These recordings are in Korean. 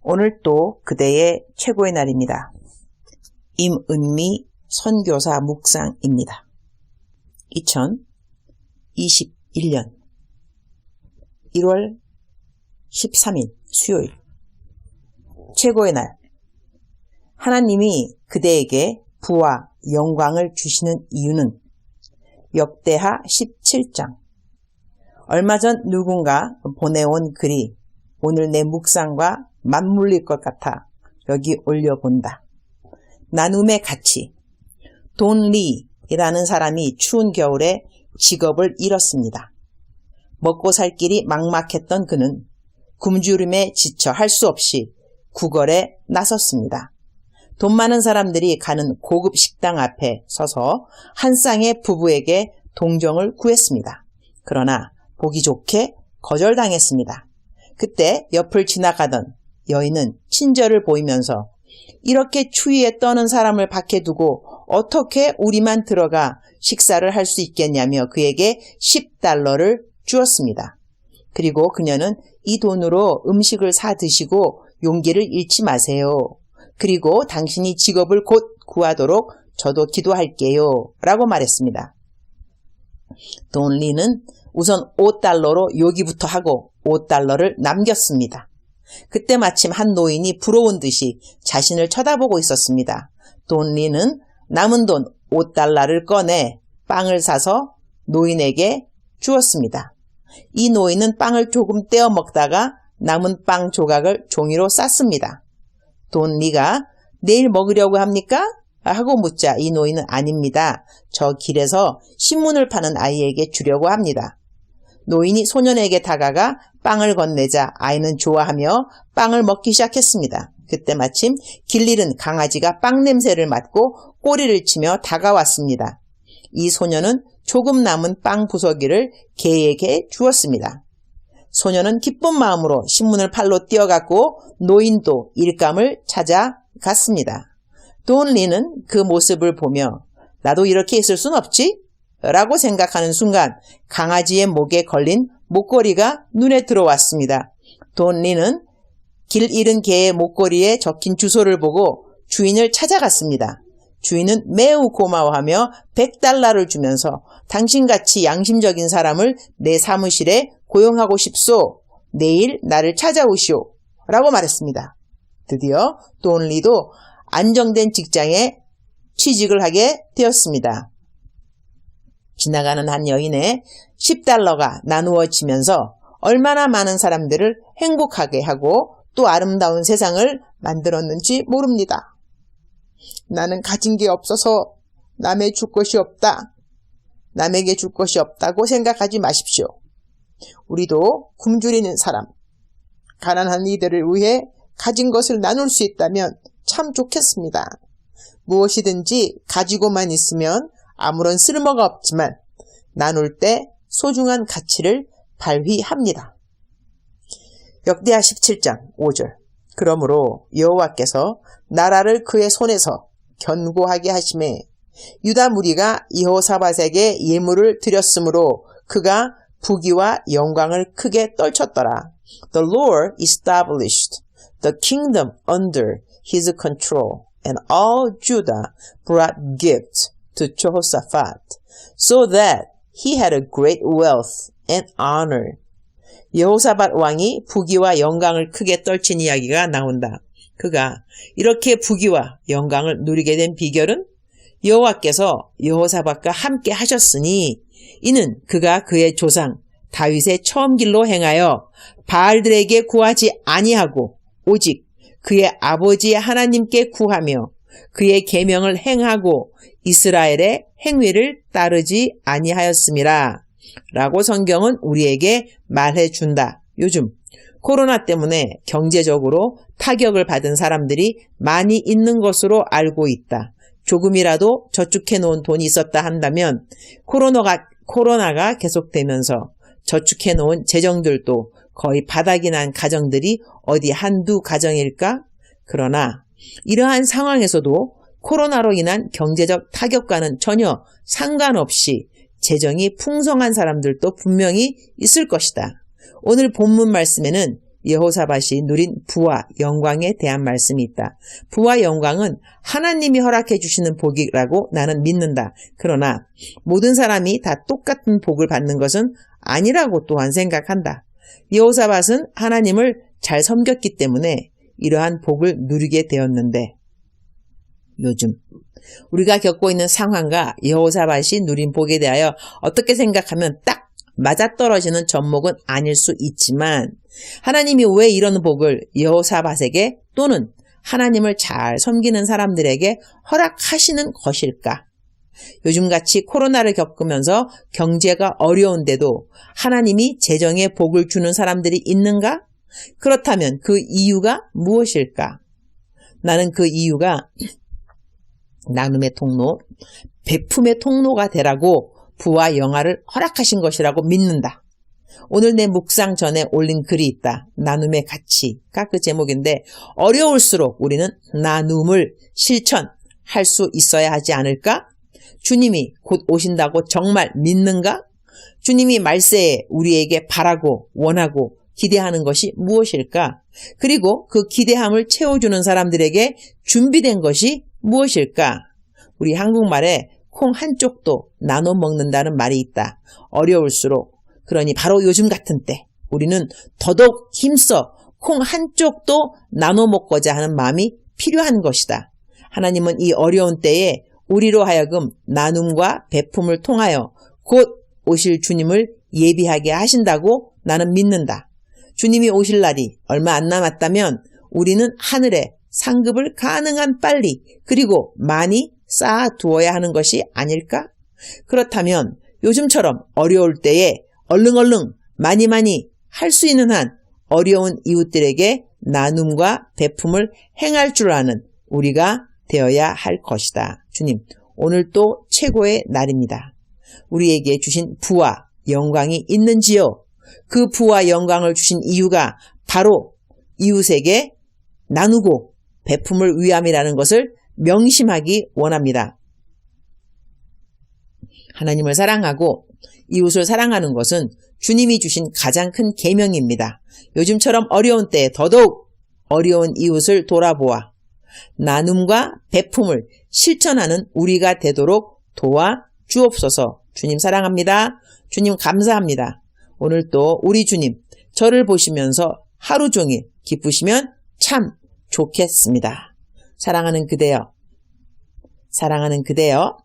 오늘 또 그대의 최고의 날입니다. 임은미 선교사 묵상입니다. 2021년 1월 13일 수요일 최고의 날. 하나님이 그대에게 부와 영광을 주시는 이유는 역대하 17장. 얼마 전 누군가 보내온 글이 오늘 내 묵상과 맞물릴 것 같아 여기 올려본다. 나눔의 가치. 돈 리라는 사람이 추운 겨울에 직업을 잃었습니다. 먹고 살 길이 막막했던 그는 굶주림에 지쳐 할 수 없이 구걸에 나섰습니다. 돈 많은 사람들이 가는 고급 식당 앞에 서서 한 쌍의 부부에게 동정을 구했습니다. 그러나 보기 좋게 거절당했습니다. 그때 옆을 지나가던 여인은 친절을 보이면서 이렇게 추위에 떠는 사람을 밖에 두고 어떻게 우리만 들어가 식사를 할 수 있겠냐며 그에게 $10를 주었습니다. 그리고 그녀는 이 돈으로 음식을 사 드시고 용기를 잃지 마세요. 그리고 당신이 직업을 곧 구하도록 저도 기도할게요. 라고 말했습니다. 돈 리는 우선 $5로 요기부터 하고 $5를 남겼습니다. 그때 마침 한 노인이 부러운 듯이 자신을 쳐다보고 있었습니다. 돈 리는 남은 돈 $5를 꺼내 빵을 사서 노인에게 주었습니다. 이 노인은 빵을 조금 떼어 먹다가 남은 빵 조각을 종이로 쌌습니다. 돈 리가 내일 먹으려고 합니까? 하고 묻자 이 노인은 아닙니다. 저 길에서 신문을 파는 아이에게 주려고 합니다. 노인이 소년에게 다가가 빵을 건네자 아이는 좋아하며 빵을 먹기 시작했습니다. 그때 마침 길 잃은 강아지가 빵 냄새를 맡고 꼬리를 치며 다가왔습니다. 이 소년은 조금 남은 빵 부서기를 개에게 주었습니다. 소년은 기쁜 마음으로 신문을 팔로 뛰어갔고 노인도 일감을 찾아갔습니다. 돈 리는 그 모습을 보며 나도 이렇게 있을 순 없지? 라고 생각하는 순간 강아지의 목에 걸린 목걸이가 눈에 들어왔습니다. 돈 리는 길 잃은 개의 목걸이에 적힌 주소를 보고 주인을 찾아갔습니다. 주인은 매우 고마워하며 $100를 주면서 당신같이 양심적인 사람을 내 사무실에 고용하고 싶소. 내일 나를 찾아오시오. 라고 말했습니다. 드디어 돈 리도 안정된 직장에 취직을 하게 되었습니다. 지나가는 한 여인의 $10가 나누어지면서 얼마나 많은 사람들을 행복하게 하고 또 아름다운 세상을 만들었는지 모릅니다. 나는 가진 게 없어서 남에게 줄 것이 없다고 생각하지 마십시오. 우리도 굶주리는 사람, 가난한 이들을 위해 가진 것을 나눌 수 있다면 참 좋겠습니다. 무엇이든지 가지고만 있으면 아무런 쓸모가 없지만 나눌 때 소중한 가치를 발휘합니다. 역대하 17장 5절. 그러므로 여호와께서 나라를 그의 손에서 견고하게 하시매 유다 무리가 여호사밧에게 예물을 드렸으므로 그가 부귀와 영광을 크게 떨쳤더라. The Lord established the kingdom under his control, and all Judah brought gifts to Jehoshaphat, so that he had a great wealth and honor. 여호사밧 왕이 부귀와 영광을 크게 떨친 이야기가 나온다. 그가 이렇게 부귀와 영광을 누리게 된 비결은 여호와께서 여호사밧과 함께 하셨으니 이는 그가 그의 조상 다윗의 처음 길로 행하여 바알들에게 구하지 아니하고 오직 그의 아버지의 하나님께 구하며 그의 계명을 행하고 이스라엘의 행위를 따르지 아니하였음이라. 라고 성경은 우리에게 말해준다. 요즘 코로나 때문에 경제적으로 타격을 받은 사람들이 많이 있는 것으로 알고 있다. 조금이라도 저축해 놓은 돈이 있었다 한다면 코로나가 계속되면서 저축해 놓은 재정들도 거의 바닥이 난 가정들이 어디 한두 가정일까? 그러나 이러한 상황에서도 코로나로 인한 경제적 타격과는 전혀 상관없이 재정이 풍성한 사람들도 분명히 있을 것이다. 오늘 본문 말씀에는 여호사밧이 누린 부와 영광에 대한 말씀이 있다. 부와 영광은 하나님이 허락해 주시는 복이라고 나는 믿는다. 그러나 모든 사람이 다 똑같은 복을 받는 것은 아니라고 또한 생각한다. 여호사밧은 하나님을 잘 섬겼기 때문에 이러한 복을 누리게 되었는데, 요즘 우리가 겪고 있는 상황과 여호사밧이 누린 복에 대하여 어떻게 생각하면 딱 맞아떨어지는 접목은 아닐 수 있지만, 하나님이 왜 이런 복을 여호사밧에게 또는 하나님을 잘 섬기는 사람들에게 허락하시는 것일까? 요즘같이 코로나를 겪으면서 경제가 어려운데도 하나님이 재정에 복을 주는 사람들이 있는가? 그렇다면 그 이유가 무엇일까? 나는 그 이유가 나눔의 통로, 베품의 통로가 되라고 부와 영화를 허락하신 것이라고 믿는다. 오늘 내 묵상 전에 올린 글이 있다. 나눔의 가치가 그 제목인데, 어려울수록 우리는 나눔을 실천할 수 있어야 하지 않을까? 주님이 곧 오신다고 정말 믿는가? 주님이 말세에 우리에게 바라고 원하고 기대하는 것이 무엇일까? 그리고 그 기대함을 채워주는 사람들에게 준비된 것이 무엇일까? 우리 한국말에 콩 한쪽도 나눠 먹는다는 말이 있다. 어려울수록, 그러니 바로 요즘 같은 때 우리는 더더욱 힘써 콩 한쪽도 나눠 먹고자 하는 마음이 필요한 것이다. 하나님은 이 어려운 때에 우리로 하여금 나눔과 베품을 통하여 곧 오실 주님을 예비하게 하신다고 나는 믿는다. 주님이 오실 날이 얼마 안 남았다면 우리는 하늘에 상급을 가능한 빨리 그리고 많이 쌓아두어야 하는 것이 아닐까? 그렇다면 요즘처럼 어려울 때에 얼른 많이 할 수 있는 한 어려운 이웃들에게 나눔과 베품을 행할 줄 아는 우리가 되어야 할 것이다. 주님, 오늘 또 최고의 날입니다. 우리에게 주신 부와 영광이 있는지요? 그 부와 영광을 주신 이유가 바로 이웃에게 나누고 베품을 위함이라는 것을 명심하기 원합니다. 하나님을 사랑하고 이웃을 사랑하는 것은 주님이 주신 가장 큰 계명입니다. 요즘처럼 어려운 때에 더더욱 어려운 이웃을 돌아보아 나눔과 베품을 실천하는 우리가 되도록 도와 주옵소서. 주님 사랑합니다. 주님 감사합니다. 오늘 또 우리 주님 저를 보시면서 하루 종일 기쁘시면 참 좋겠습니다. 사랑하는 그대여, 사랑하는 그대여,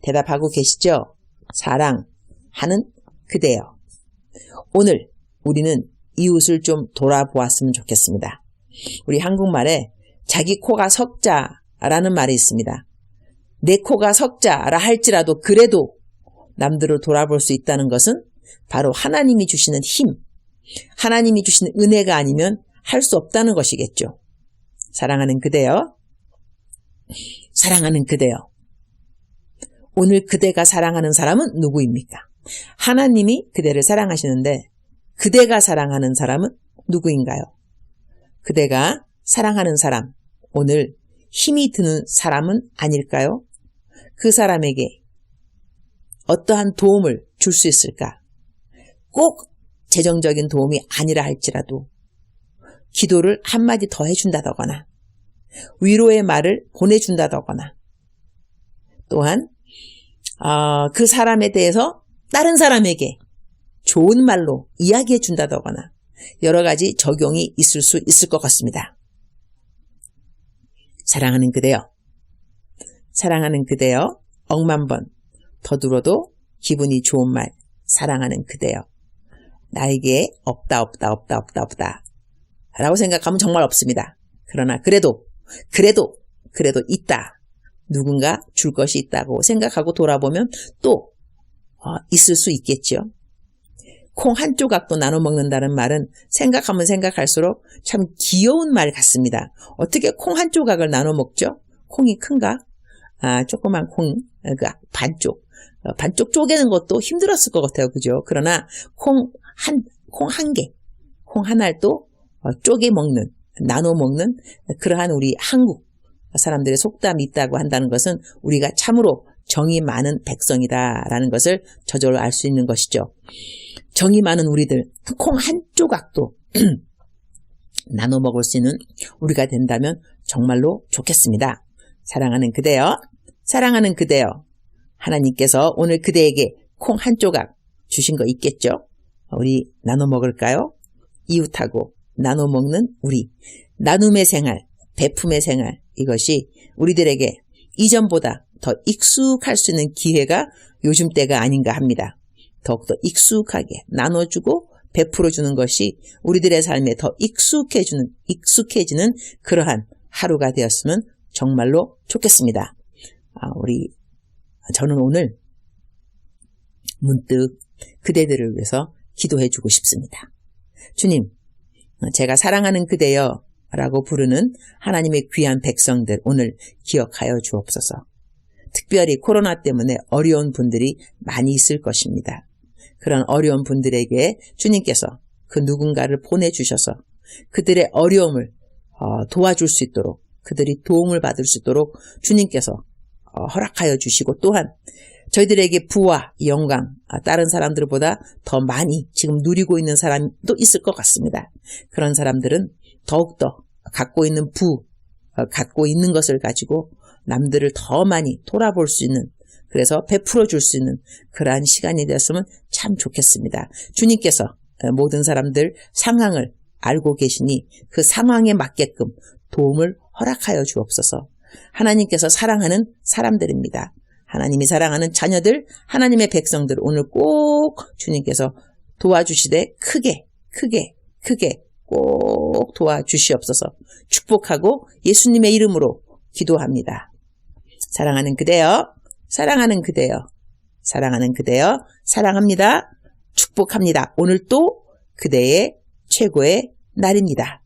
대답하고 계시죠? 사랑하는 그대여. 오늘 우리는 이웃을 좀 돌아보았으면 좋겠습니다. 우리 한국말에 자기 코가 석자라는 말이 있습니다. 내 코가 석자라 할지라도 그래도 남들을 돌아볼 수 있다는 것은 바로 하나님이 주시는 힘, 하나님이 주시는 은혜가 아니면 할 수 없다는 것이겠죠. 사랑하는 그대여, 사랑하는 그대여. 오늘 그대가 사랑하는 사람은 누구입니까? 하나님이 그대를 사랑하시는데 그대가 사랑하는 사람은 누구인가요? 그대가 사랑하는 사람, 오늘 힘이 드는 사람은 아닐까요? 그 사람에게 어떠한 도움을 줄 수 있을까? 꼭 재정적인 도움이 아니라 할지라도 기도를 한마디 더 해준다거나 위로의 말을 보내준다거나 또한 그 사람에 대해서 다른 사람에게 좋은 말로 이야기해 준다거나 여러 가지 적용이 있을 수 있을 것 같습니다. 사랑하는 그대여, 사랑하는 그대여, 억만 번 더 들어도 기분이 좋은 말, 사랑하는 그대여. 나에게 없다 라고 생각하면 정말 없습니다. 그러나 그래도 있다. 누군가 줄 것이 있다고 생각하고 돌아보면 또 있을 수 있겠죠. 콩 한 조각도 나눠 먹는다는 말은 생각하면 생각할수록 참 귀여운 말 같습니다. 어떻게 콩 한 조각을 나눠 먹죠? 콩이 큰가? 조그만 콩, 반쪽 쪼개는 것도 힘들었을 것 같아요. 그죠? 그러나 콩 한 개, 콩 하나를 또 쪼개 먹는, 나눠 먹는 그러한 우리 한국 사람들의 속담이 있다고 한다는 것은 우리가 참으로 정이 많은 백성이다라는 것을 저절로 알 수 있는 것이죠. 정이 많은 우리들, 콩 한 조각도 나눠 먹을 수 있는 우리가 된다면 정말로 좋겠습니다. 사랑하는 그대여, 사랑하는 그대여, 하나님께서 오늘 그대에게 콩 한 조각 주신 거 있겠죠? 우리 나눠 먹을까요? 이웃하고 나눠 먹는 우리, 나눔의 생활, 베품의 생활, 이것이 우리들에게 이전보다 더 익숙할 수 있는 기회가 요즘 때가 아닌가 합니다. 더욱더 익숙하게 나눠주고 베풀어주는 것이 우리들의 삶에 더 익숙해지는 그러한 하루가 되었으면 정말로 좋겠습니다. 저는 오늘 문득 그대들을 위해서 기도해주고 싶습니다. 주님, 제가 사랑하는 그대여 라고 부르는 하나님의 귀한 백성들 오늘 기억하여 주옵소서. 특별히 코로나 때문에 어려운 분들이 많이 있을 것입니다. 그런 어려운 분들에게 주님께서 그 누군가를 보내주셔서 그들의 어려움을 도와줄 수 있도록, 그들이 도움을 받을 수 있도록 주님께서 허락하여 주시고, 또한 저희들에게 부와 영광, 다른 사람들보다 더 많이 지금 누리고 있는 사람도 있을 것 같습니다. 그런 사람들은 더욱더 갖고 있는 갖고 있는 것을 가지고 남들을 더 많이 돌아볼 수 있는, 그래서 베풀어 줄 수 있는 그러한 시간이 되었으면 참 좋겠습니다. 주님께서 모든 사람들 상황을 알고 계시니 그 상황에 맞게끔 도움을 허락하여 주옵소서. 하나님께서 사랑하는 사람들입니다. 하나님이 사랑하는 자녀들, 하나님의 백성들 오늘 꼭 주님께서 도와주시되 크게 꼭 도와주시옵소서. 축복하고 예수님의 이름으로 기도합니다. 사랑하는 그대여, 사랑하는 그대여, 사랑하는 그대여, 사랑합니다. 축복합니다. 오늘 또 그대의 최고의 날입니다.